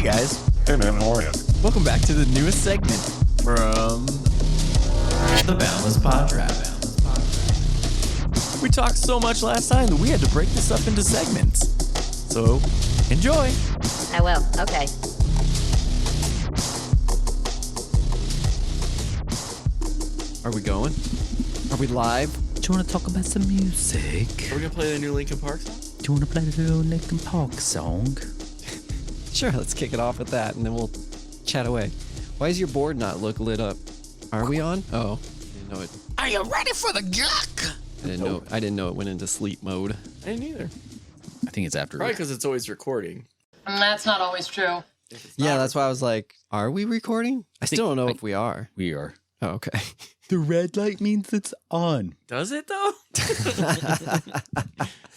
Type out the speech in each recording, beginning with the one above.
guys. Hey man, how are you? Welcome back to the newest segment from the Boundless PodTrap. We talked so much last time that we had to break this up into segments. So, enjoy. I will. Okay. Are we going? Are we live? Do you want to talk about some music? Are we going to play the new Linkin Park song? Do you want to play the little Linkin Park song? Sure, let's kick it off with that, and then we'll chat away. Why does your board not look lit up? Are we on? Oh, I didn't know it. Are you ready for the juck? I didn't know it went into sleep mode. I didn't either. I think it's after. Probably because it's always recording. That's not always true. Yeah, that's why I was like, are we recording? I still don't know if we are. We are. Oh, okay. The red light means it's on. Does it, though?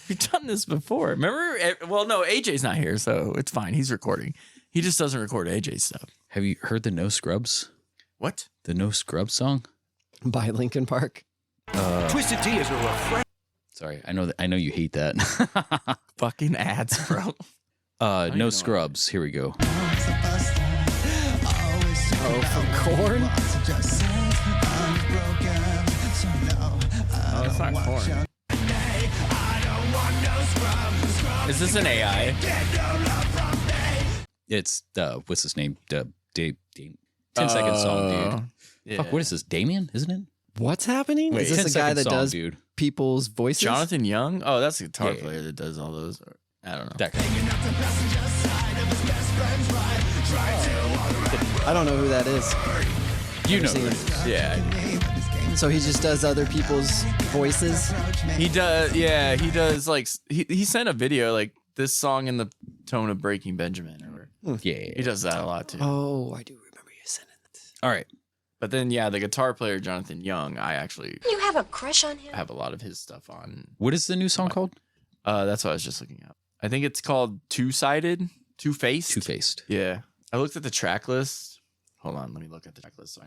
We've done this before. Remember? Well, no, AJ's not here, so it's fine. He's recording. He just doesn't record AJ's stuff. Have you heard the No Scrubs? What? The No Scrubs song? By Linkin Park. Twisted Tea is a refresh. Sorry, I know you hate that. Fucking ads, bro. No Scrubs. Here we go. Oh, from Korn? Oh, it's not Korn. Is this an AI? It's what's his name? Dave. 10-second song, dude. Yeah. Fuck, what is this? Damien, isn't it? What's happening? Wait, is this a guy 10-second that song, does dude. people's voices? Jonathan Young? Oh, that's a guitar Yeah. player that does all those. I don't know. That guy. I don't know who that is. You know. Never who it is. Yeah. So he just does other people's voices? He does. Yeah, he does. Like he sent a video like this song in the tone of Breaking Benjamin. Or Yeah. he does that a lot too. Oh, I do remember you sending it. All right. But then yeah, the guitar player Jonathan Young, I actually You have a crush on him? have a lot of his stuff on. What is the new song called? That's what I was just looking up. I think it's called Two-Sided, Two-Faced. Two-Faced. Yeah. I looked at the track list. Hold on, let me look at the track list so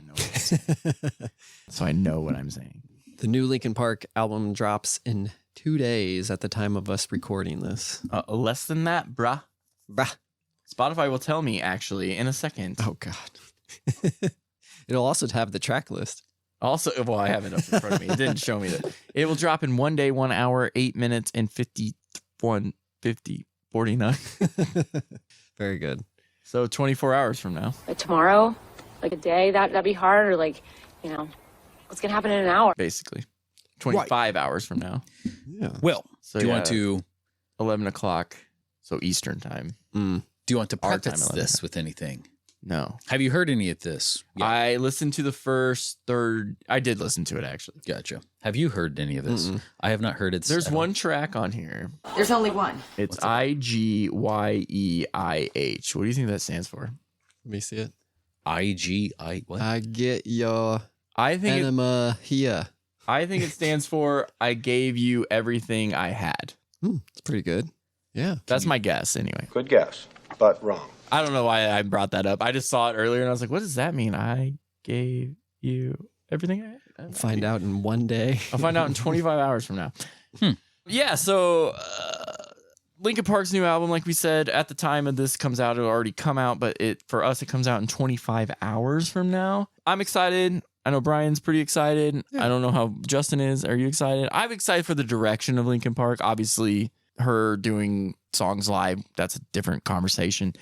I know what I'm saying. The new Linkin Park album drops in 2 days at the time of us recording this. Less than that, bruh. Bah. Spotify will tell me actually in a second. Oh, God. It'll also have the track list. Also, well, I have it up in front of me. It didn't show me that. It will drop in 1 day, 1 hour, 8 minutes, and 49. Very good. So 24 hours from now, Like tomorrow, like a day, that'd be hard, or like, what's gonna happen in an hour? basically. 25 hours from now. Yeah. Well, So do you yeah, want to 11 o'clock, so Eastern time. Mm. do you want to Our time, preface 11. this with anything? No. Have you heard any of this? I listened to the first third. I did listen to it, actually. Gotcha. Have you heard any of this? Mm-mm. I have not heard it. There's one track on here. There's only one. It's What's it? IGYEIH. What do you think that stands for? Let me see it. IGI. What? I get your I think enema here. I think it stands for I gave you everything I had. It's pretty good. Yeah. That's my guess, anyway. Good guess, but wrong. I don't know why I brought that up. I just saw it earlier and I was like, what does that mean? I gave you everything I had? Find out in 1 day. I'll find out in 25 hours from now. Yeah, so Linkin Park's new album, like we said, at the time of this comes out, it'll already come out, but for us, it comes out in 25 hours from now. I'm excited. I know Brian's pretty excited. Yeah. I don't know how Justin is. Are you excited? I'm excited for the direction of Linkin Park. Obviously, her doing songs live, that's a different conversation.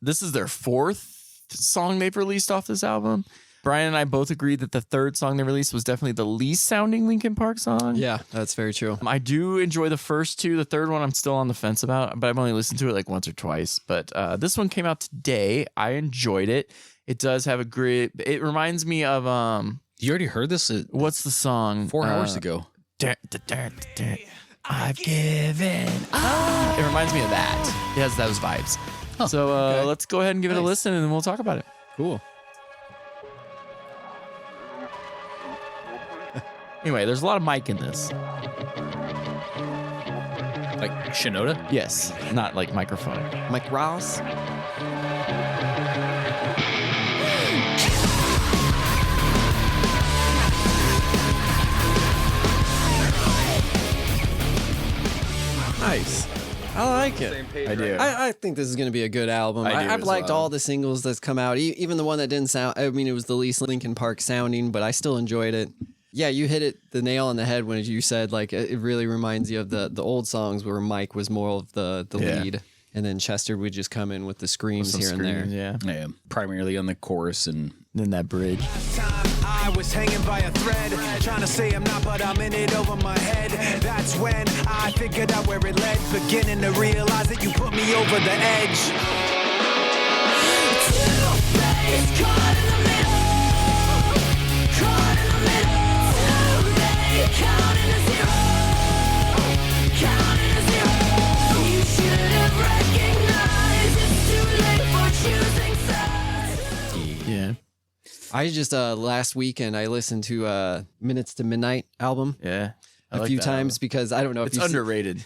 This is their fourth song they've released off this album. Brian and I both agreed that the third song they released was definitely the least sounding Linkin Park song. Yeah, that's very true. I do enjoy the first two. The third one I'm still on the fence about, but I've only listened to it like once or twice. But this one came out today. I enjoyed it. It does have a great... It reminds me of... You already heard this? What's the song? 4 hours ago. I've given up. It reminds me of that. It has those vibes. Huh, So okay. let's go ahead and give it a Nice. listen and then we'll talk about it. Cool. Anyway, there's a lot of mic in this. Like Shinoda? Yes, not like microphone. Mike Ross. Nice. I like it. I do. I think this is going to be a good album. I do I've as liked well. all the singles that's come out, even the one that didn't sound. I mean, it was the least Linkin Park sounding, but I still enjoyed it. Yeah, you hit it the nail on the head when you said like it really reminds you of the old songs where Mike was more of the lead, and then Chester would just come in with the screams here and there. Yeah. Yeah, primarily on the chorus and Then that bridge. I was hanging by a thread, trying to say I'm not, but I'm in it over my head. That's when I figured out where it led, beginning to realize that you put me over the edge. Two-faced, caught in the middle, caught in the middle. Too late, counting to zero, counting to zero. You should have recognized it's too late for choosing sides. Yeah. I just last weekend I listened to Minutes to Midnight album Yeah. I a like few that times album. because I don't know if It's you've underrated.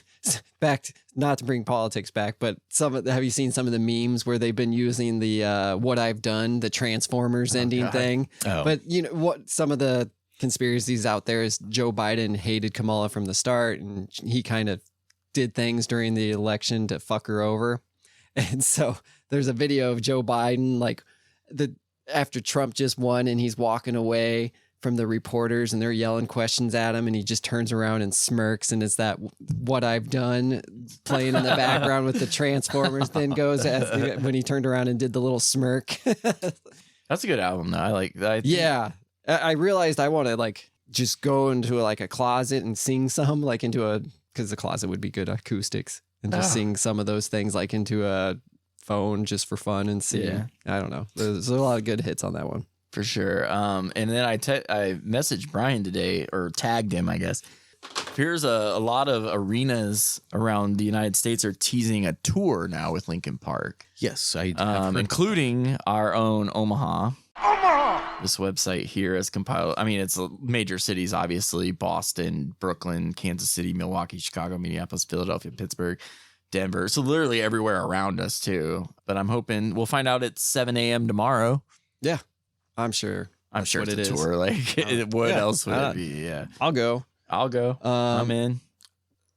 back not to bring politics back, but have you seen some of the memes where they've been using the What I've Done, the Transformers ending thing? Oh. But you know what? Some of the conspiracies out there is Joe Biden hated Kamala from the start, and he kind of did things during the election to fuck her over. And so there's a video of Joe Biden after Trump just won, and he's walking away from the reporters and they're yelling questions at him, and he just turns around and smirks, and it's that What I've Done playing in the background with the Transformers then goes when he turned around and did the little smirk. That's a good album, though. I like that. Yeah. I realized I want to just go into a closet and sing some because the closet would be good acoustics, and just sing some of those things into a phone just for fun and sing. Yeah. I don't know. There's a lot of good hits on that one. For sure. And then I messaged Brian today, or tagged him, I guess. Here's a lot of arenas around the United States are teasing a tour now with Linkin Park. yes, I have heard Including our own Omaha. This website here has compiled, I mean, it's major cities, obviously: Boston, Brooklyn, Kansas City, Milwaukee, Chicago, Minneapolis, Philadelphia, Pittsburgh, Denver. So literally everywhere around us too. But I'm hoping we'll find out at 7 a.m. tomorrow. Yeah. I'm sure. I'm sure what it's it a is. tour. What yeah, else would it be? Yeah. I'll go. I'll go. I'm in.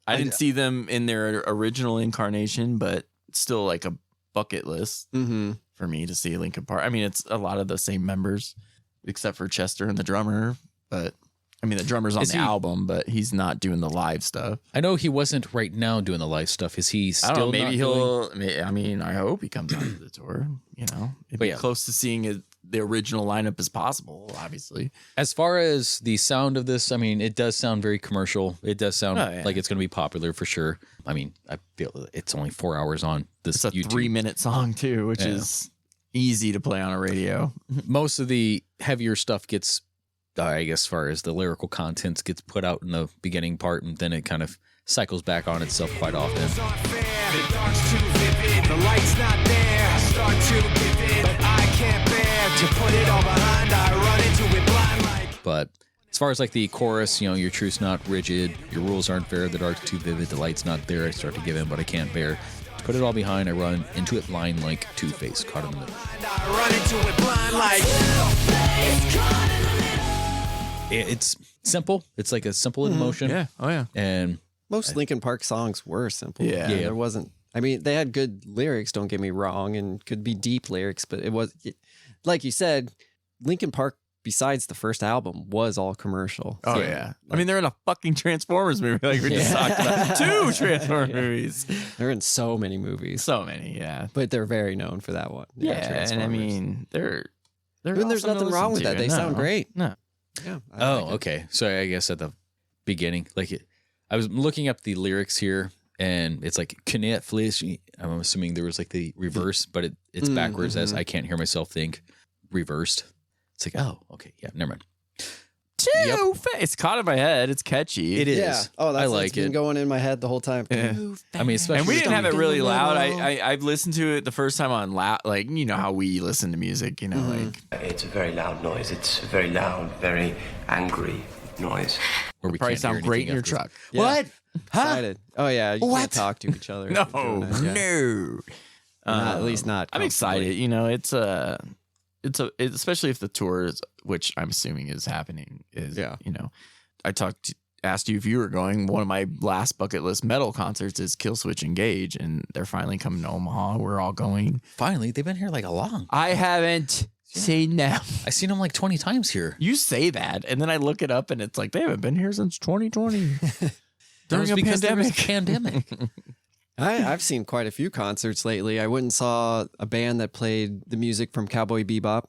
I didn't see them in their original incarnation, but it's still like a bucket list for me to see Linkin Park. I mean, it's a lot of the same members, except for Chester and the drummer. But I mean, the drummer's on the album, but he's not doing the live stuff. I know he wasn't right now doing the live stuff. Is he still? I don't know. Maybe not he'll. doing- I mean, I hope he comes out to the tour. You know, it'd But be yeah. close to seeing the original lineup as possible. Obviously, As far as the sound of this, I mean, it does sound very commercial. It does sound Oh, yeah. like it's going to be popular for sure. I mean, I feel it's only 4 hours on this it's a YouTube. 3-minute song too, which is easy to play on a radio. Most of the heavier stuff gets, I guess, as far as the lyrical contents gets put out in the beginning part, and then it kind of cycles back on itself quite often. It's unfair, the dark's too vivid, the light's not there. I start to pivot, but I can't bear to put it all behind. I run into it blind like. But as far as the chorus, your truth's not rigid, your rules aren't fair, the dark's too vivid, the light's not there, I start to give in, but I can't bear. To put it all behind, I run into it blind like Two-Face, caught in the middle. I run into it blind like. It's simple. It's like a simple emotion. Yeah. Oh yeah. And Most Linkin Park songs were simple. Yeah. There wasn't. I mean, they had good lyrics, don't get me wrong, and could be deep lyrics, but it was, like you said, Linkin Park, besides the first album, was all commercial. Oh So, yeah. I mean, they're in a fucking Transformers movie, like we just talked about. 2 Transformers movies. they're in so many movies, So many. Yeah. but they're very known for that one. Yeah. And I Transformers. mean, they're. And there's awesome to nothing wrong listen with that. to. They sound great. No. Yeah. okay. So I guess at the beginning, I was looking up the lyrics here, and it's like "Can't flesh." I'm assuming there was the reverse, but it's backwards as I can't hear myself think. Reversed. It's like, oh, okay, yeah, never mind. It's caught in my head. It's catchy. It is. Yeah. Oh, that's I like like been it. going in my head the whole time. Yeah. I mean, especially And we didn't have it really loud. Little. I've listened to it the first time on loud, like, you know how we listen to music, you know, like It's a very loud noise. It's a very loud, very angry noise. where we probably can't hear sound great in anything your after truck. Yeah. What? Huh? Excited. Oh yeah. You What? can't talk to each other. No, if you're doing that, yeah. no. At least not. I'm excited. You know, it's especially if the tour is, which I'm assuming is happening, is, Yeah. you know, I talked asked you if you were going. One of my last bucket list metal concerts is Killswitch Engage, and they're finally coming to Omaha. We're all going. Finally, they've been here like a long. I haven't seen them. I've seen them like 20 times here. You say that, and then I look it up, and it's like they haven't been here since 2020 during a pandemic. I've seen quite a few concerts lately. I went and saw a band that played the music from Cowboy Bebop.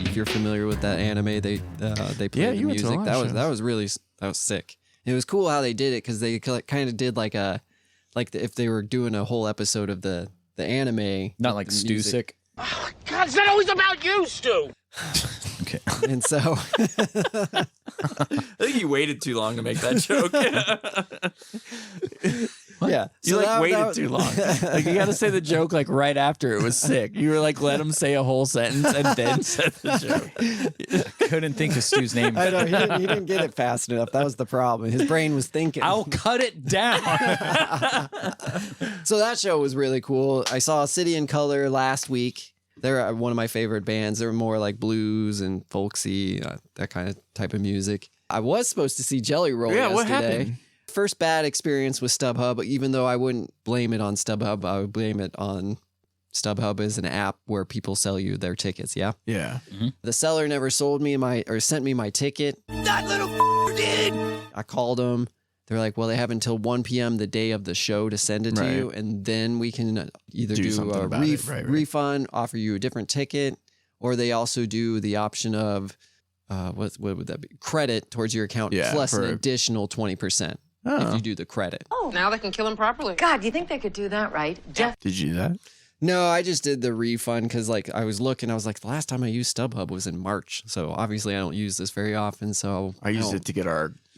If you're familiar with that anime, they played the music. That was sick. It was cool how they did it because they kind of did if they were doing a whole episode of the anime. Not like Stu Sick. Oh, God, it's not always about you, Stu. Okay. And so I think you waited too long to make that joke. yeah, You waited too long. Like you got to say the joke like right after it was sick. You were like, let him say a whole sentence and then said the joke. Couldn't think of Stu's name. I know he didn't get it fast enough. That was the problem. His brain was thinking. I'll cut it down. So that show was really cool. I saw City in Color last week. They're one of my favorite bands. They're more like blues and folksy, that kind of type of music. I was supposed to see Jelly Roll yesterday. What happened? First bad experience with StubHub, even though I wouldn't blame it on StubHub, I would blame it on StubHub as an app where people sell you their tickets, yeah? Yeah. Mm-hmm. The seller never sent me my ticket. That little did. I called them. They're like, well, they have until 1 p.m. the day of the show to send it to you, and then we can either do something a about it. Right. refund, offer you a different ticket, or they also do the option of, what would that be? Credit towards your account plus an additional 20% if you do the credit. Oh, now they can kill him properly. God, you think they could do that, right? Jeff. Did you do that? No, I just did the refund because I was looking. I was like, the last time I used StubHub was in March. So obviously I don't use this very often. So I used it to get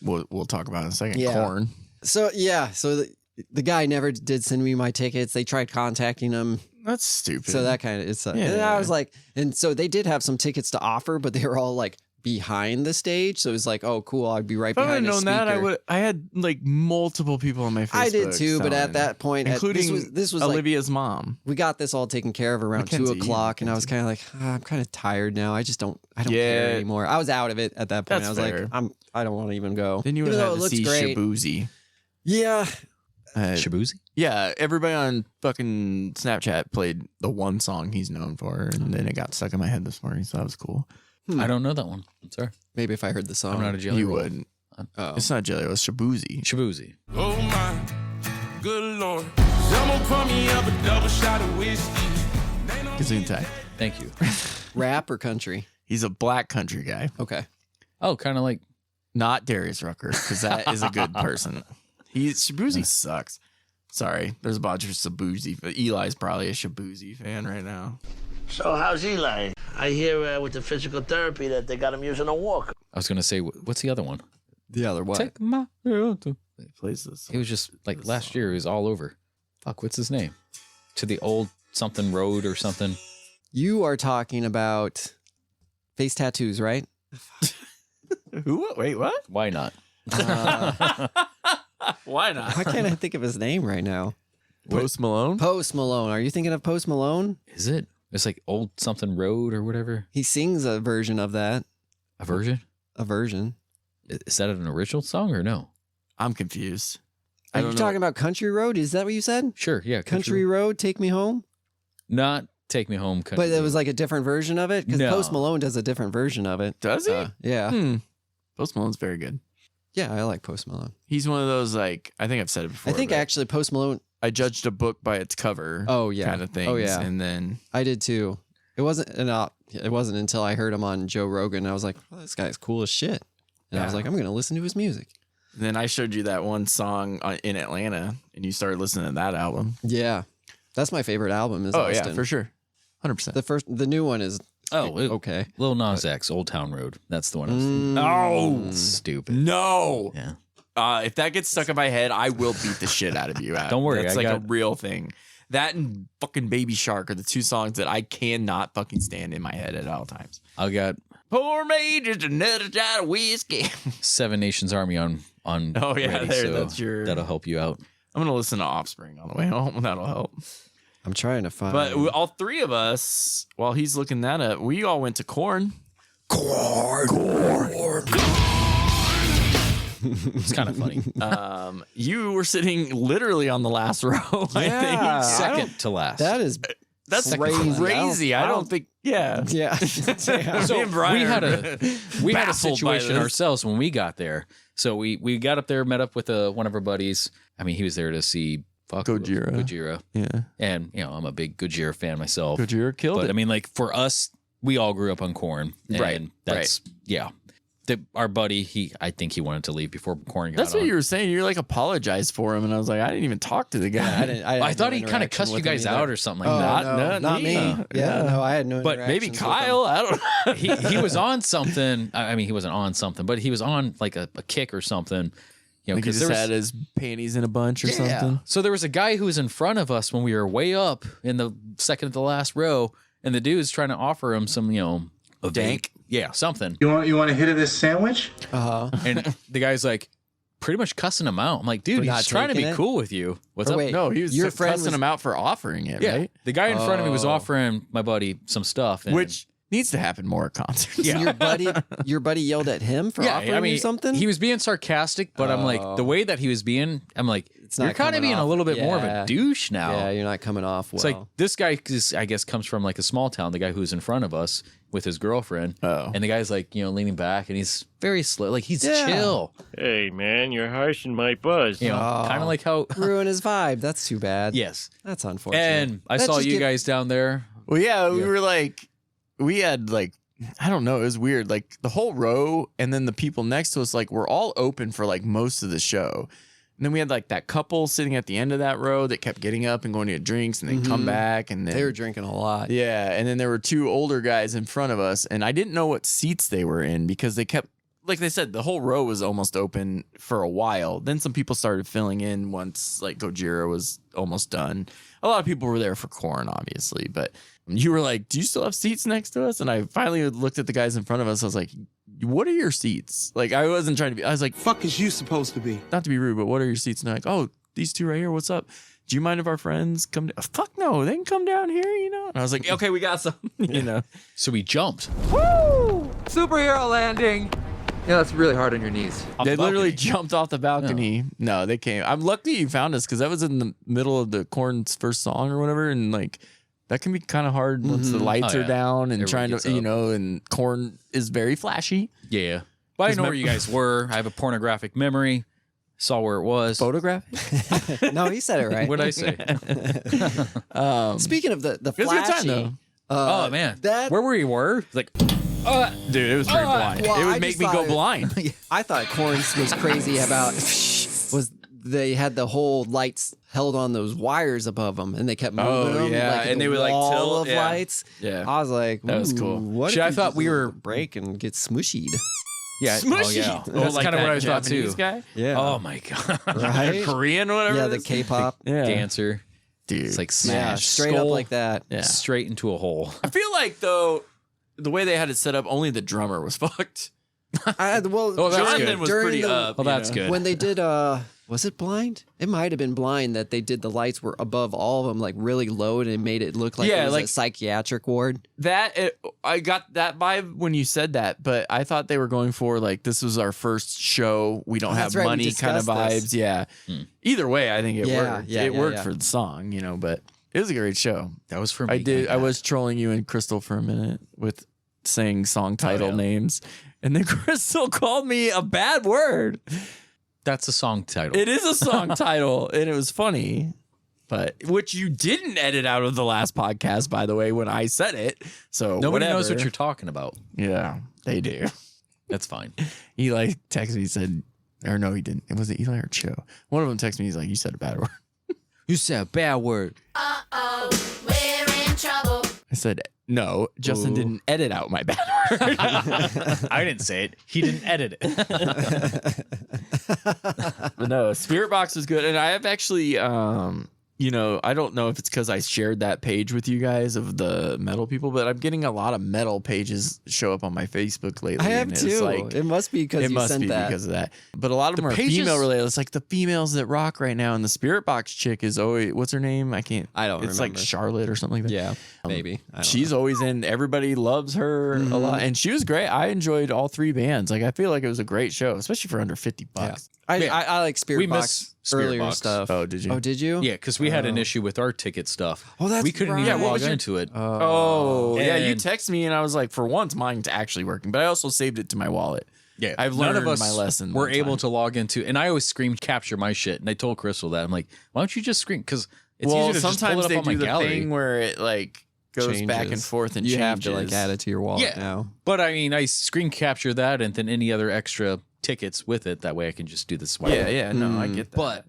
we'll talk about it in a second, Yeah. corn. So yeah, so the guy never did send me my tickets. They tried contacting him. That's stupid. So that kind of, and I was like, and so they did have some tickets to offer, but they were all like behind the stage. So it was like, oh, cool. I'd be right if I would behind have the known speaker. that, I had like multiple people on my Facebook. I did too, but at that point, including this was Olivia's mom. We got this all taken care of around Mackenzie, 2:00, and I was kind of like, I'm kind of tired now. I don't care anymore. I was out of it at that point. That's I was fair. like, I don't want to even go. Then you would Even have though had to it see looks great. Shabuzi. Yeah. Shabuzi? Yeah, everybody on fucking Snapchat played the one song he's known for, and then it got stuck in my head this morning, so that was cool. I don't know that one. I'm sorry. Maybe if I heard the song. I'm not a jelly You roll. wouldn't. Oh. It's not Jelly, it's Shabuzi. Shabuzi. Oh my, good Lord. Someone pour me up a double shot of whiskey. Gesundheit. Thank you. Rap or country? He's a black country guy, Okay. Oh, kind of like not Darius Rucker, because that is a good person. Shabuzi sucks. Sorry, there's a bunch of Shabuzi. Eli's probably a Shabuzi fan right now. So how's Eli? I hear with the physical therapy that they got him using a walker. I was gonna say, what's the other one? The other one. Take my hand to- He plays this. It was just like last year. It was all over. Fuck, what's his name? To the old something road or something. You are talking about face tattoos, right? Who? Wait, what? Why not? Why not? Why can't I think of his name right now? Post Malone? Post Malone. Are you thinking of Post Malone? Is it? It's like old something road or whatever. He sings a version of that. A version? A version. Is that an original song or no? I'm confused. Are you talking about Country Road? Is that what you said? Sure, yeah. Country Road, Take Me Home? Not Take Me Home. Country But it was Road. like a different version of it? Because No. Post Malone does a different version of it. Does he? Yeah. Post Malone's very good. Yeah, I like Post Malone. He's one of those, like, I think I've said it before. I think but actually Post Malone, I judged a book by its cover. Oh, yeah. Kind of things. Oh, yeah. And then I did too. It wasn't until I heard him on Joe Rogan. I was like, well, this guy's cool as shit. And I was like, I'm going to listen to his music. then I showed you that one song in Atlanta, and you started listening to that album. Yeah. That's my favorite album is Oh, Austin. yeah, for sure. 100%. The new one is okay. Lil Nas X, Old Town Road. That's the one. I was No. Stupid. No. Yeah. If that gets stuck in my head, I will beat the shit out of you. Adam. Don't worry, That's I like a got- real thing. That and fucking Baby Shark are the two songs that I cannot fucking stand in my head at all times. I got Pour me just another shot of whiskey. Seven Nations Army on. Oh, yeah, ready, there, so that's your- That'll help you out. I'm going to listen to Offspring on the way home. That'll help. I'm trying to find. But all three of us, while he's looking that up, we all went to Korn. It's kind of funny. You were sitting literally on the last row. I think. Second to last. That is That's crazy. I don't think. Yeah. Yeah. So Me and Brian we had are we had a baffled by situation this. ourselves when we got there. So we got up there, met up with one of our buddies. I mean, he was there to see Gojira. Yeah. And I'm a big Gojira fan myself. Gojira killed But it. I mean, like for us, we all grew up on Korn. And Right, that's our buddy, I think he wanted to leave before Korn got That's on. what you were saying. You're like apologized for him, and I was like, I didn't even talk to the guy. I thought he kind of cussed you guys out or something like that. Not me. Yeah, no, I had no. But Maybe interactions with Kyle. I don't know. he was on something. I mean, he wasn't on something, but he was on like a kick or something. Like he because just had his panties in a bunch or something. So there was a guy who was in front of us when we were way up in the second to the last row, and the dude's trying to offer him some, a dank. Yeah, something. You want a hit of this sandwich? And the guy's like pretty much cussing him out. I'm like, dude, For he's not trying to be taking it? cool with you. What's Or up? wait, No, he was Your friend cussing was- him out for offering it, Yeah, right? the guy in front of me was Oh. offering my buddy some stuff, and Which needs to happen more at concerts. Yeah. Your buddy yelled at him for offering you something. he was being sarcastic, but I'm like, the way that he was being, I'm like, It's you're not kind of coming being a off- little bit more of yeah. a douche now. Yeah, you're not coming off well. It's like this guy, I guess, comes from like a small town. The guy who's in front of us with his girlfriend, and the guy's like, leaning back, and he's very slow, like he's chill. Hey man, you're harshing my buzz. Kind of like how. ruin his vibe. That's too bad. Yes, that's unfortunate. and I Let's saw just you get- guys down there. Well, yeah, we were like, we had like, I don't know, it was weird. Like the whole row, and then the people next to us, like, were all open for like most of the show. And then we had like that couple sitting at the end of that row that kept getting up and going to get drinks, and then come back, and then They were drinking a lot. yeah, and then there were two older guys in front of us, and I didn't know what seats they were in because they kept, like they said, the whole row was almost open for a while. Then some people started filling in once like Gojira was almost done. A lot of people were there for Korn, obviously, but you were like, "Do you still have seats next to us?" And I finally looked at the guys in front of us. I was like, "What are your seats?" Like I wasn't trying to be. I was like, Fuck is you supposed to be? not to be rude, but what are your seats? And they're like, "Oh, these two right here. What's up? Do you mind if our friends come? Fuck no, they can come down here, And I was like, "Okay, we got some." So we jumped. Woo! Superhero landing. Yeah, that's really hard on your knees. They literally jumped off the balcony. No, they came. I'm lucky you found us because that was in the middle of the Korn's first song or whatever, and like that can be kind of hard once the lights Oh, are yeah. down and Everybody trying gets to, up. and Korn is very flashy. Yeah, but I know where you guys were. I have a pornographic memory. Saw where it was. Photographic. No, he said it right. What'd I say? Speaking of the It was a good time flashy, though. Oh man, that- where we were? Like, Dude, it was pretty blind. well, it would I make just me go thought- blind. I thought Korn's was crazy about was they had the whole lights held on those wires above them, and they kept moving Oh, them. yeah, like and the they would, like, wall tilt, of yeah. lights. Yeah. I was like, That was "Ooh, cool. What See, if I you thought just we were- break and get smushied? yeah, Smushy. Oh, yeah. Oh, That's like kind of what that I thought Japanese too. guy? Yeah. Oh my god, Right? Korean, whatever. Yeah, it the is. K-pop. Yeah. dancer. Dude. It's like Yeah, smash straight up skull like that. Yeah. straight into a hole. I feel like though, the way they had it set up, only the drummer was fucked. Well, Oh, that's Jonathan good. was during pretty the- up. Well, that's good. when they did was it blind? It might have been blind that they did the lights were above all of them, like really low, and it made it look like Yeah, it was like- a psychiatric ward. I got that vibe when you said that, but I thought they were going for like this was our first show. We don't Oh, have that's right, we money kind of discussed vibes. this. Yeah. Either way, I think it Yeah, worked. yeah, it yeah, worked yeah. for the song, but it was a great show. That was for me. I did. I was trolling you and Crystal for a minute with saying song title names, and then Crystal called me a bad word. That's a song title. It is a song title, and it was funny, but which you didn't edit out of the last podcast, by the way, when I said it. So Nobody knows whatever. what you're talking about. Yeah, they do. That's fine. Eli texted me, said, or no, he didn't. It was Eli or Cho. One of them texted me. He's like, "You said a bad word." You said a bad word. We're in trouble. I said, "No, Justin Ooh. didn't edit out my bad word." I didn't say it. He didn't edit it. But no, Spirit Box was good, and I have actually you know, I don't know if it's because I shared that page with you guys of the metal people, but I'm getting a lot of metal pages show up on my Facebook lately. I have and too. It's like, it must be because you sent that. Because of that. But a lot of them are pages- female related. It's like the females that rock right now. And the Spirit Box chick is always, what's her name? I don't remember. It's like Charlotte or something like that. Yeah, maybe. She's always in. Everybody loves her a lot, and she was great. I enjoyed all three bands. Like I feel like it was a great show, especially for under $50. Yeah. I like Spirit Box Spirit earlier Box. stuff. Oh, did you? Oh, did you? Yeah, because we had an issue with our ticket stuff. Oh, that's we couldn't right. even Yeah, what log was into it. Oh, yeah. You And- texted me, and I was like, for once, mine's actually working. But I also saved it to my wallet. Yeah, I've none learned of us my lesson. We're one able time. to log into, and I always screen capture my shit. And I told Crystal that I'm like, why don't you just screen? Because it's easier to just pull sometimes it up they on my do the gallery. thing where it like goes back and Changes. forth and you changes. have to like add it to your wallet Yeah. now. But I mean, I screen capture that, and then any other extra tickets with it. That way, I can just do the swipe. Yeah, no, I get that. But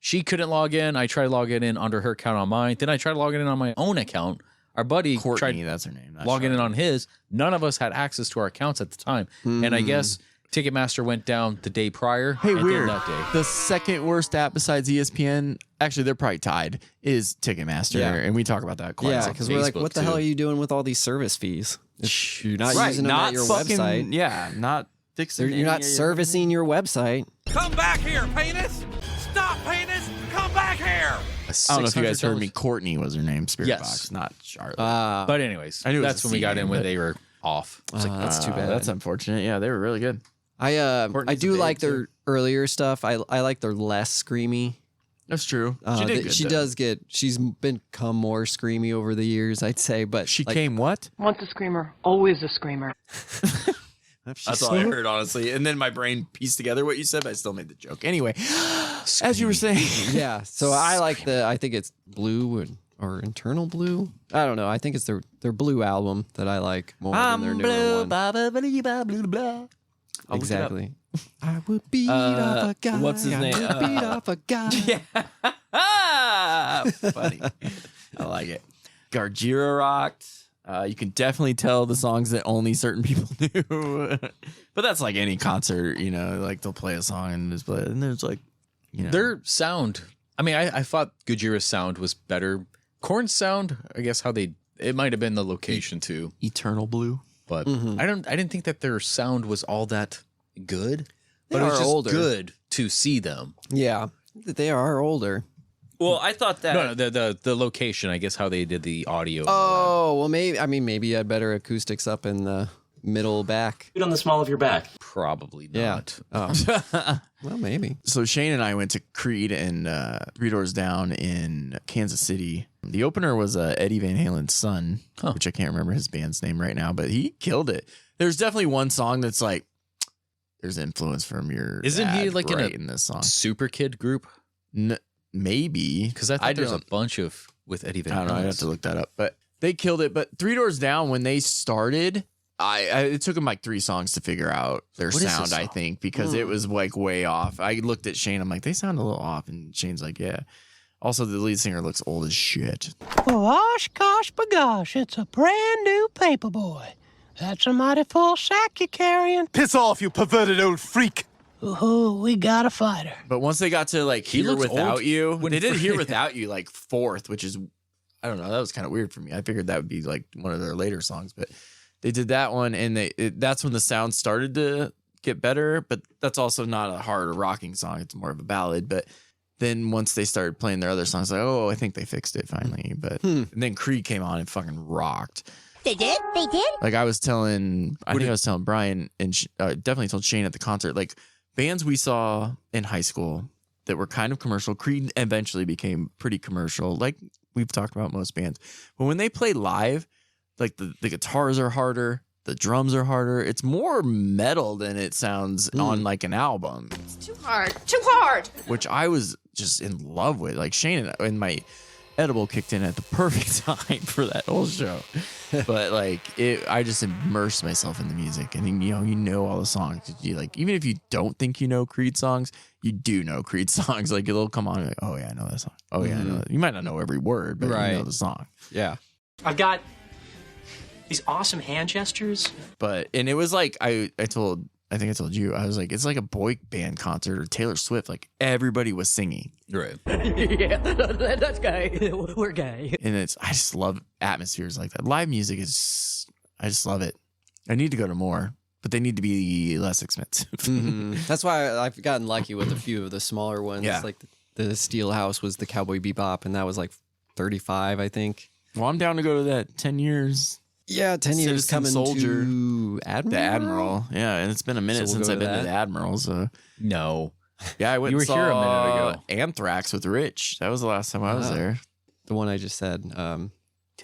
she couldn't log in. I tried logging in under her account on mine. Then I tried logging in on my own account. Our buddy Courtney, tried that's her name. not logging in Charlotte. on his. None of us had access to our accounts at the time. And I guess Ticketmaster went down the day prior. Hey, and then weird. that day. The second worst app besides ESPN, actually, they're probably tied, is Ticketmaster. Yeah. And we talk about that quite a Yeah, lot. because we're like, Facebook, what the too. hell are you doing with all these service fees? If you're not Right, using them not at your fucking, website. Yeah, not fixing You're not any- servicing your website. Come back here, penis! Stop, penis! Come back here! I don't know if you guys heard me. $600. Courtney was her name. Spirit Yes. Box, not Charlotte. But anyways, I knew it was that's a when we C got name, in when but- they were off. It's like, That's too bad. That's unfortunate. Yeah, they were really good. I Courtney's do a like babe, their earlier stuff. I like their less screamy. That's true. She did good, She though. does get. She's become more screamy over the years, I'd say. But She like, came what? Once a screamer, always a screamer. That's all I heard, honestly. And then my brain pieced together what you said, but I still made the joke. Anyway, as you were saying. Yeah. So I like I think it's Blue or Internal Blue. I don't know. I think it's their Blue album that I like more than their newer one. Blah, blah, blah, blah, blah, blah. I'll look it up. Exactly. I would beat off a guy. what's his name? I would beat off a guy. Ah, funny. I like it. Gargira rocked. You can definitely tell the songs that only certain people knew. But that's like any concert, you know, like they'll play a song and just play it. And there's like, you know. their sound. I mean, I thought Gojira's sound was better. Korn's sound, I guess it might have been the location too. Eternal Blue. But I didn't think that their sound was all that good. They But it was are just older. good to see them. Yeah. They are older. Well, I thought that. No, the location, I guess how they did the audio. Oh, well, maybe you had better acoustics up in the middle back. On the small of your back. Probably Yeah. not. Oh. Well, maybe. So Shane and I went to Creed and Three Doors Down in Kansas City. The opener was Eddie Van Halen's son, which I can't remember his band's name right now, but he killed it. There's definitely one song that's like, there's influence from your Isn't he dad like right in a in this song? Super Kid group? Maybe. Because I thought there's a don't- bunch of with Eddie Van I don't know. I Halen. have to look that up, but they killed it. But Three Doors Down, when they started, it took them like 3 songs to figure out their What is this sound, I song? think, because it was like way off. I looked at Shane. I'm like, they sound a little off. And Shane's like, yeah. Also, the lead singer looks old as shit. Gosh, gosh, bagosh, it's a brand new paperboy. That's a mighty full sack you're carrying. Piss off, you perverted old freak! Ooh, we got a fighter. But once they got to like He Here looks Without old You, when- they did Here Without You like 4th, which is, I don't know, that was kind of weird for me. I figured that would be like one of their later songs, but they did that one, and that's when the sound started to get better. But that's also not a hard rocking song; it's more of a ballad. But then once they started playing their other songs, like, oh, I think they fixed it finally. But and then Creed came on and fucking rocked. They did? They did? Like I was telling Brian and definitely told Shane at the concert, like bands we saw in high school that were kind of commercial. Creed eventually became pretty commercial, like we've talked about most bands. But when they play live, like the guitars are harder, the drums are harder. It's more metal than it sounds on like an album. It's too hard. Too hard! Which I was just in love with. Like Shane and my edible kicked in at the perfect time for that whole show. But like I just immersed myself in the music, and you know all the songs. You like, even if you don't think you know Creed songs, you do know Creed songs. Like it'll come on, and like, oh yeah, I know that song. Oh yeah, I know that. You might not know every word, but you know the song. Yeah. I've got these awesome hand gestures. And it was like I told I think I told you, I was like, it's like a boy band concert or Taylor Swift. Like everybody was singing. Right. Yeah, that's gay. We're gay. And I just love atmospheres like that. Live music I just love it. I need to go to more, but they need to be less expensive. That's why I've gotten lucky with a few of the smaller ones. Yeah. Like the Steel House was the Cowboy Bebop, and that was like $35, I think. Well, I'm down to go to that 10 years. Yeah, 10 years Citizen coming Soldier. to Admiral. The Admiral. Yeah, and it's been a minute So we'll since go I've to been to that? the Admiral. So No. yeah, I went You and were here a saw minute ago. Anthrax with Rich. That was the last time I was there. The one I just said. 10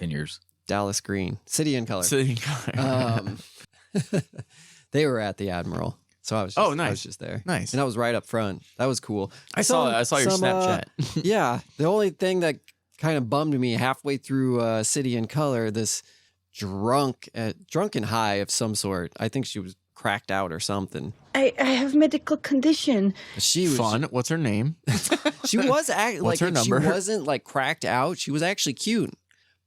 years. Dallas Green. City in Color. City in Color. They were at the Admiral. So I was just, nice. I was just there. Nice. And I was right up front. That was cool. I saw your Snapchat. Yeah. The only thing that kind of bummed me halfway through City in Color, this drunken high of some sort. I think she was cracked out or something. I have medical condition. She was Fun. What's her name? She was What's her number? She wasn't like cracked out. She was actually cute,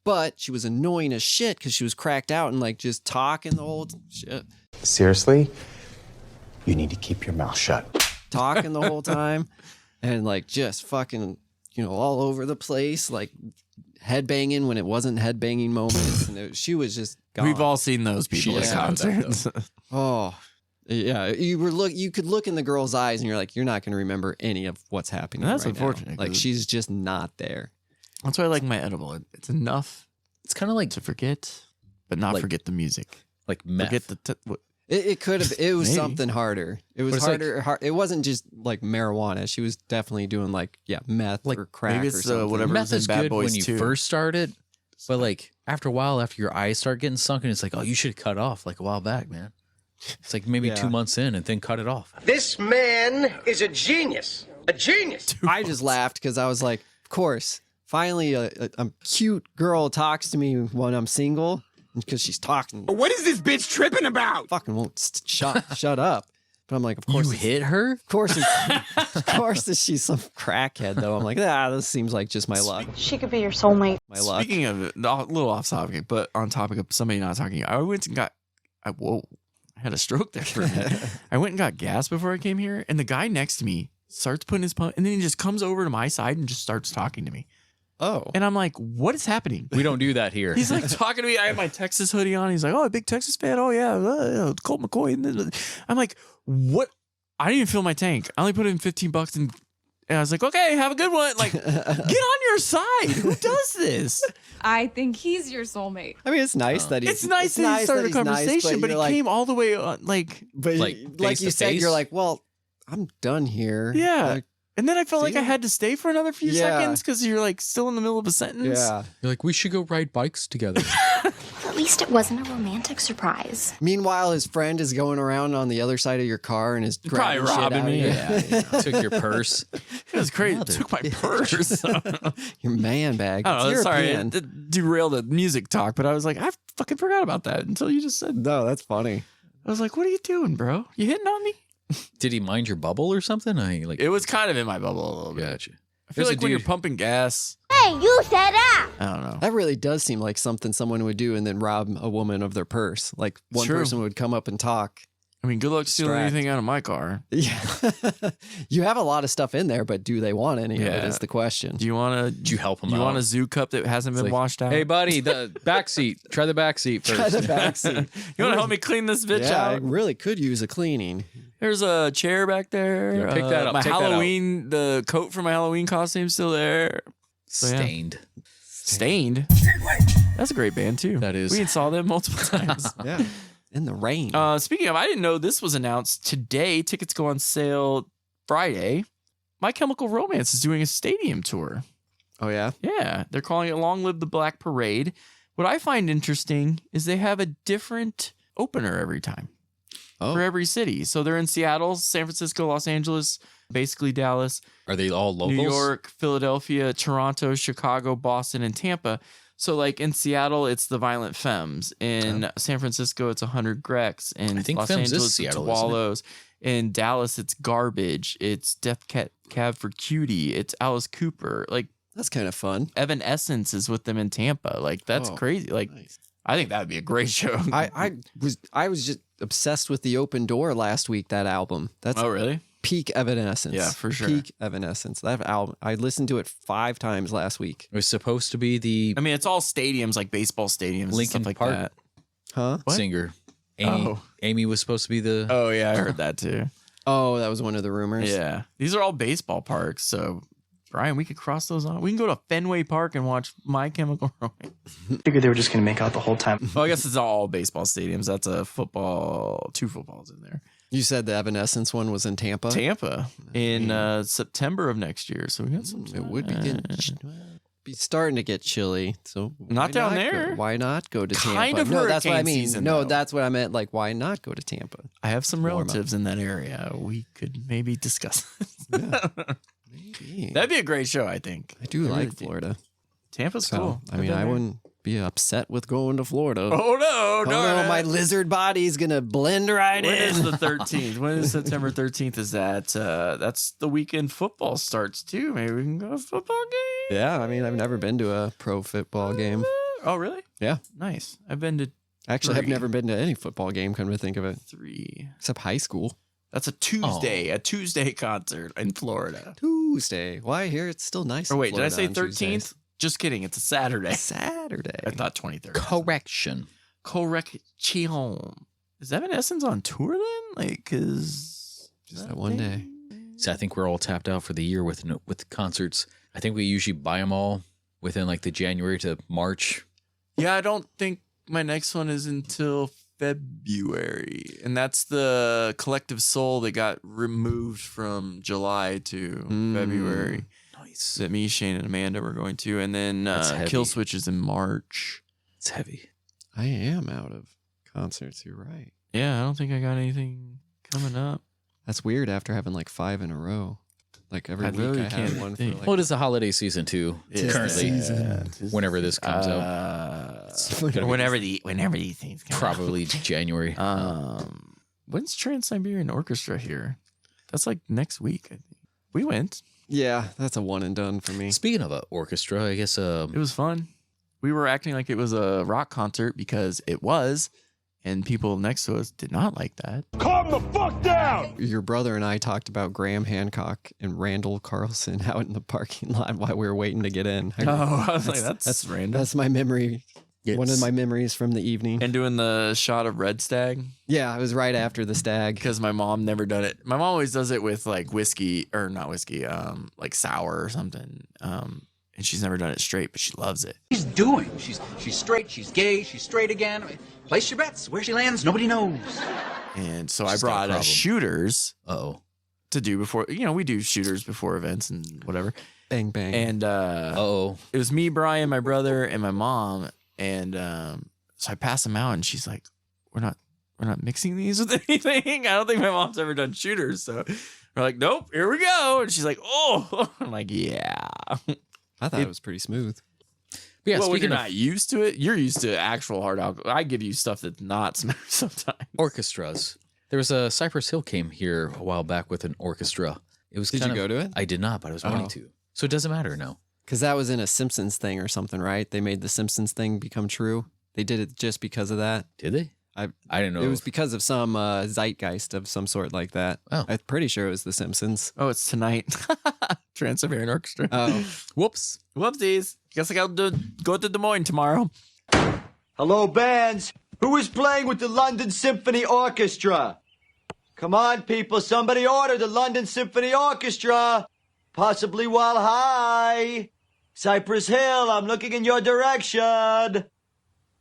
but she was annoying as shit because she was cracked out and like just talking the whole shit. Seriously, you need to keep your mouth shut. Talking the whole time, and like just fucking, all over the place, like headbanging when it wasn't headbanging moments. And she was just gone. We've all seen those people at concerts. Oh, yeah. You could look in the girl's eyes and you're like, you're not going to remember any of what's happening. That's right unfortunate, now. Like 'cause she's just not there. That's why I like my edible. It's enough. It's kind of like to forget, but not forget the music. Like meth. Forget the. It could have. It was Maybe. something harder. It was harder. It wasn't just like marijuana. She was definitely doing like meth or crack maybe or it's something. whatever Meth was in is Bad good Boys when you 2. first started, but like after a while, after your eyes start getting sunken, it's like, oh, you should cut off like a while back, man. It's like maybe 2 months in and then cut it off. This man is a genius. A genius. I just laughed because I was like, of course, finally a cute girl talks to me when I'm single because she's talking. What is this bitch tripping about? Fucking won't shut up. But I'm like, of course. You hit her? Of course, she's some crackhead though. I'm like, this seems like just my luck. She could be your soulmate. My luck. Speaking of a little off topic, but on topic of somebody not talking, I went and got. I had a stroke there for a minute. I went and got gas before I came here, and the guy next to me starts putting his pump, and then he just comes over to my side and just starts talking to me. Oh. And I'm like, what is happening? We don't do that here. He's like talking to me. I have my Texas hoodie on. He's like, oh, a big Texas fan. Oh, yeah. Colt McCoy. I'm like, what? I didn't even fill my tank. I only put in $15 and I was like, okay, have a good one. Like, get on your side. Who does this? I think he's your soulmate. I mean, it's nice that It's nice that he started a conversation, but he came all the way on, like you said, you're like, well, I'm done here. Yeah. And then I felt like I had to stay for another few Yeah. seconds because you're like still in the middle of a sentence. Yeah. You're like, we should go ride bikes together. At least it wasn't a romantic surprise. Meanwhile, his friend is going around on the other side of your car and is Probably grabbing shit robbing out of me. you. Yeah. Took your purse. It was crazy. It took my purse. Your man bag. I don't know. It's Sorry, European. it derailed the music talk, but I was like, I fucking forgot about that until you just said. No, that's funny. I was like, what are you doing, bro? You hitting on me? Did he mind your bubble or something? It was kind of in my bubble a little bit. Gotcha. I feel There's a like when you're dude- pumping gas, Hey, you said that! I don't know. That really does seem like something someone would do and then rob a woman of their purse. Like one True. person would come up and talk. I mean, good luck stealing Distract. anything out of my car. Yeah. You have a lot of stuff in there, but do they want any of it Yeah. is the question. Do you want to? Did you help him You out? want a zoo cup that hasn't been like, washed out? Hey, buddy, the back seat. Try the back seat first. Try the backseat. You want to help me clean this bitch Yeah, I out? really could use a cleaning. There's a chair back there. Yeah, pick that up, My take that out. Halloween, the coat for my Halloween costume's still there. So, yeah. Stained. That's a great band too. That is. We saw them multiple times. Yeah. In the rain. Speaking of, I didn't know this was announced today. Tickets go on sale Friday. My Chemical Romance is doing a stadium tour. Oh, yeah? Yeah, they're calling it Long Live the Black Parade. What I find interesting is they have a different opener every time for every city. So they're in Seattle, San Francisco, Los Angeles, basically Dallas. Are they all locals? New York, Philadelphia, Toronto, Chicago, Boston, and Tampa. So like in Seattle, it's the Violent Femmes. In San Francisco, it's 100 Grecs. In I think Los Femmes is Angeles, Seattle, it's isn't it? Wallows. In Dallas, it's Garbage. It's Death Cab for Cutie. It's Alice Cooper. Like That's kind of fun. Evanescence is with them in Tampa. Like that's Oh, crazy. Like nice. I think that would be a great show. I was just obsessed with The Open Door last week, that album. That's Oh, really? peak Evanescence. Yeah, for sure. Peak Evanescence. That album, I listened to it 5 times last week. It was supposed to be the I mean, it's all stadiums, like baseball stadiums and Linkin stuff like Park. that. Huh? singer. Amy. Oh. Amy was supposed to be the. Oh, yeah, I heard that too. Oh, that was one of the rumors. Yeah. These are all baseball parks, so Brian, we could cross those on. We can go to Fenway Park and watch My Chemical Romance. Figured they were just going to make out the whole time. Well, I guess it's all baseball stadiums. That's a football, 2 footballs in there. You said the Evanescence one was in Tampa? Tampa in September of next year. So we got some. It would be starting to get chilly. So Not why down go- there. Why not go to Tampa? Kind of no, that's what I hurricane mean. season, no, though. that's what I meant. Like, why not go to Tampa? I have some Warm up. relatives in that area. We could maybe discuss. Maybe. That'd be a great show, I think. I do really like Florida. Tampa's So, cool. I mean, I wouldn't be upset with going to Florida. Oh no, my lizard body's gonna blend right When in. is the 13th? When is September 13th? Is that that's the weekend football starts too? Maybe we can go to a football game. Yeah, I mean, I've never been to a pro football game. Oh really? Yeah, Nice. I've been to actually, I've 3. never been to any football game. Come to think of it, 3. except high school. That's a Tuesday. A Tuesday concert in Florida. Tuesday. Why here? It's still nice. Or in wait, did I Florida say on 13th? Tuesdays. Just kidding. It's a Saturday. Saturday. I thought 23rd. Correction. Correction. Is Evanescence on tour then? Like, cause Just that one day. So I think we're all tapped out for the year with concerts. I think we usually buy them all within like the January to March. Yeah, I don't think my next one is until February. And that's the Collective Soul that got removed from July to February. Nice. That me, Shane, and Amanda were going to. And then heavy. Kill Switch is in March. It's heavy. I am out of concerts. You're right. Yeah, I don't think I got anything coming up. That's weird after having like 5 in a row. Like every I week really I have can't one for think. like. Well, it is the holiday season too. It's Currently, the season. whenever this comes out, Whenever these things come out. probably January. When's Trans-Siberian Orchestra here? That's like next week, I think. We went. Yeah, that's a one and done for me. Speaking of an orchestra, I guess It was fun. We were acting like it was a rock concert because it was, and people next to us did not like that. Calm the fuck down! Your brother and I talked about Graham Hancock and Randall Carlson out in the parking lot while we were waiting to get in. Oh, I was like, that's random. That's my memory. Yes. One of my memories from the evening. And doing the shot of Red Stag Yeah, it was right after the stag. because my mom never done it. My mom always does it with like whiskey or not whiskey, like sour or something. And she's never done it straight, but she loves it. She's doing. She's straight. She's gay. She's straight again. Place your bets. Where she lands, nobody knows. And so I She's got a brought problem. shooters Uh-oh. to do before, we do shooters before events and whatever. Bang, bang. And Uh-oh. it was me, Brian, my brother, and my mom. And so I passed them out, and she's like, "We're not mixing these with anything." I don't think my mom's ever done shooters, so we're like, "Nope, here we go." And she's like, "Oh," I'm like, "Yeah." I thought it was pretty smooth. Yeah, Well, when speaking you're of not used to it, you're used to actual hard alcohol. I give you stuff that's not smooth sometimes. orchestras, there was a Cypress Hill came here a while back with an orchestra. It was. Did kind you of, go to it? I did not, but I was wanting Oh. to. So it doesn't matter now. Because that was in a Simpsons thing or something, right? They made the Simpsons thing become true. They did it just because of that. Did they? I didn't know. It was because of some zeitgeist of some sort like that. Oh. I'm pretty sure it was The Simpsons. Oh, it's tonight. Trans-Siberian Orchestra. Oh. Whoops. Whoopsies. Guess I got to go to Des Moines tomorrow. Hello, bands. Who is playing with the London Symphony Orchestra? Come on, people. Somebody order the London Symphony Orchestra. Possibly while high. Cypress Hill, I'm looking in your direction.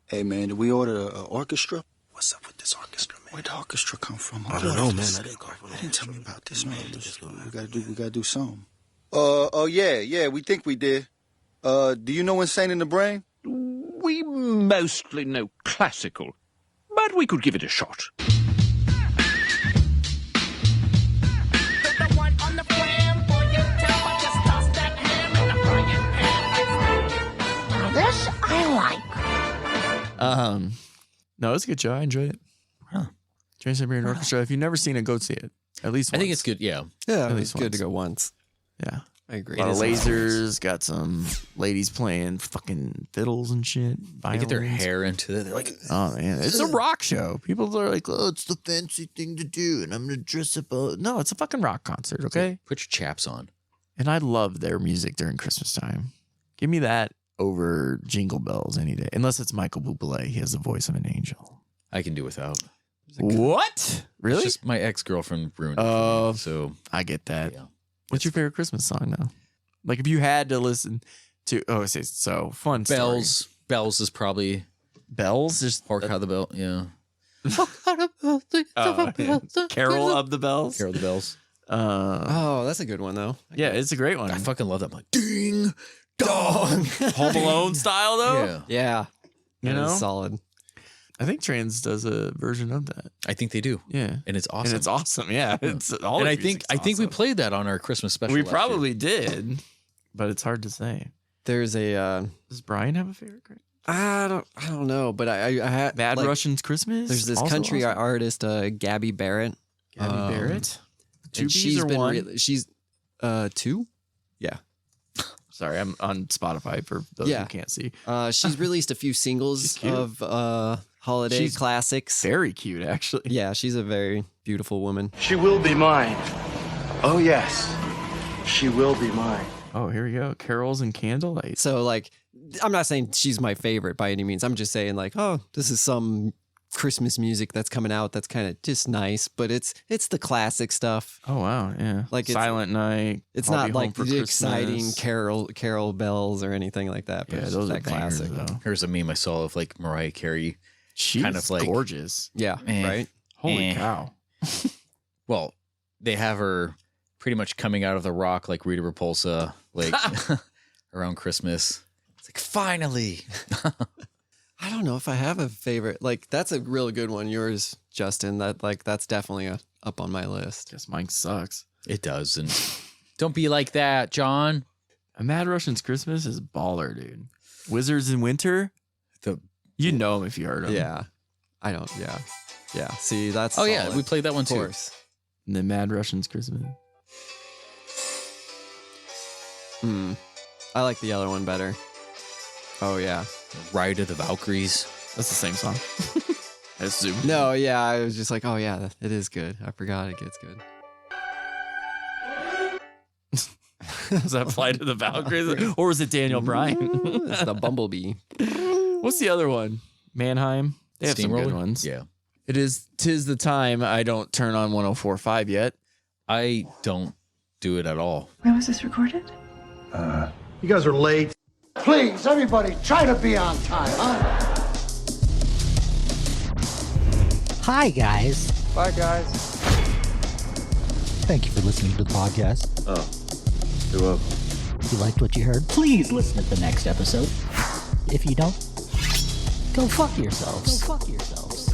Hey, man, did we order an orchestra? What's up with this orchestra, man? Where'd the orchestra come from? I don't know, man. They didn't tell me about this, man. We gotta do something. Oh, yeah, we think we did. Do you know Insane in the Brain? We mostly know classical, but we could give it a shot. This I like. No, it's a good show. I enjoyed it. Huh. Trans-Siberian Orchestra. If you've never seen it, go see it. At least once. I think it's good. Yeah. Yeah, At it least was good once. to go once. Yeah. I agree. A lot of lasers, got some ladies playing fucking fiddles and shit. They get their violins. hair into it. They're like, oh man, it's a rock show. People are like, oh, it's the fancy thing to do, and I'm gonna dress up. No, it's a fucking rock concert, okay? Put your chaps on. And I love their music during Christmas time. Give me that over Jingle Bells any day, unless it's Michael Bublé. He has the voice of an angel. I can do without. What? Really? It's just my ex-girlfriend ruined it for me, so I get that. Yeah. What's your favorite Christmas song though? Like if you had to listen to so fun Bells. story. Bells is probably Bells. Just Hark How the Bell. Yeah. Carol of the Bells. Carol of the Bells. Oh, that's a good one though. Yeah, it's a great one. I fucking love that. I'm like, ding dong. Home Alone style though. Yeah. You know, solid. I think Trans does a version of that. I think they do. Yeah, and it's awesome. And it's awesome. Yeah, it's all. And the I think music's we awesome. played that on our Christmas special. We last probably year. did, but it's hard to say. There's a. Does Brian have a favorite? I don't know, but I had Bad Russians Christmas. There's this Also country awesome. artist, Gabby Barrett. Gabby Barrett. Two And B's she's or been one? she's two. Yeah. Sorry, I'm on Spotify for those Yeah. who can't see. She's released a few singles cute. of holiday She's classics. Very cute, actually. Yeah, she's a very beautiful woman. She will be mine. Oh, yes. She will be mine. Oh, here we go. Carols and Candlelight. So, like, I'm not saying she's my favorite by any means. I'm just saying, like, oh, this is some Christmas music that's coming out that's kind of just nice, but it's the classic stuff. Oh wow, yeah. Like it's, Silent Night. It's I'll not Be like Home for the exciting Christmas. carol bells or anything like that. But Yeah, it's those that are bangers, classic. though. Here's a meme I saw of like Mariah Carey. She's kind of like gorgeous. Yeah, right. Holy cow. Well, they have her pretty much coming out of the rock like Rita Repulsa, like around Christmas. It's like finally. I don't know if I have a favorite. Like that's a really good one. Yours, Justin. That's definitely up on my list. Guess mine sucks. It does, and don't be like that, John. A Mad Russian's Christmas is baller, dude. Wizards in Winter. You know him if you heard him. Yeah, I don't. Yeah. See, that's yeah, solid. we played that one too. Of course. And then Mad Russian's Christmas. I like the other one better. Oh yeah, Ride of the Valkyries. That's the same song. I assume. No, yeah, I was just like, oh yeah, it is good. I forgot it gets good. Does that apply to the Valkyries? Or was it Daniel Bryan? It's the Bumblebee. What's the other one? Mannheim. They have some good Steamroller? ones. Yeah. Tis the time I don't turn on 104.5 yet. I don't do it at all. When was this recorded? You guys are late. Please, everybody, try to be on time, huh? Hi, guys. Bye, guys. Thank you for listening to the podcast. Oh, you're welcome. If you liked what you heard, please listen to the next episode. If you don't, go fuck yourselves. Go fuck yourselves.